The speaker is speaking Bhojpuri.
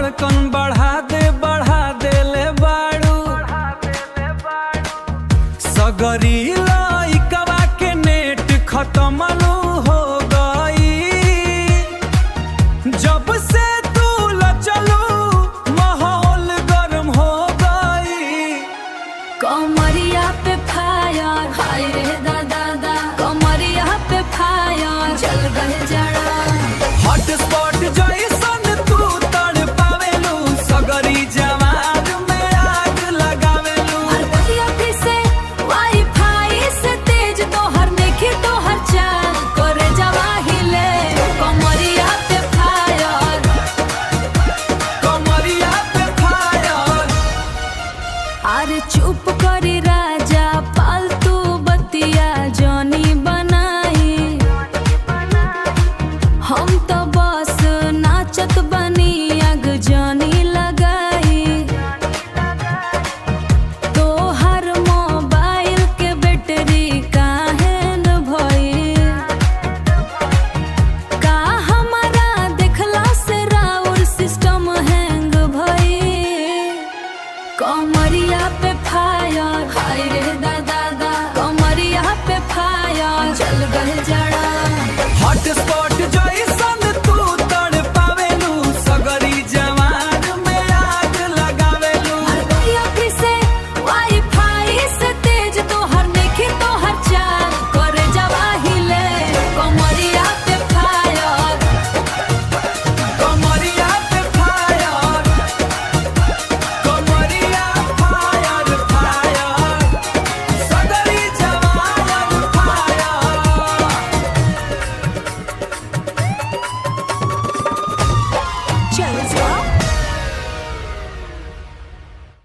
धड़कन बढ़ा दे ले बाड़ू सगरी लइकवा के नेट खत्म हो गई जब से तू चलू माहौल गरम हो गई। कमरिया पे फायर हाय रे दादा कमरिया पे फायर चल गए जड़ा हॉट स्पॉट जैसन तू तड़ पावेलू सगरी जवान में आग लगावेलू। हर बतिया से वाईफाई से तेज तोहर देखी तोहर चाल करे जवाहिले कमरिया पे फायर कमरिया पे फायर। अरे चुप करी राजा पालतू बतिया जॉनी बनाई हम तो बस नाचत बनी आग जानी लगाई तोहर मोबाइल के बैटरी काहे न भई का हमारा देखला से राउर सिस्टम हैंग भई। कमरिया पे फायर हाय रे दादा कमरिया पे फायर चल गए जड़ा हॉट स्पॉट जो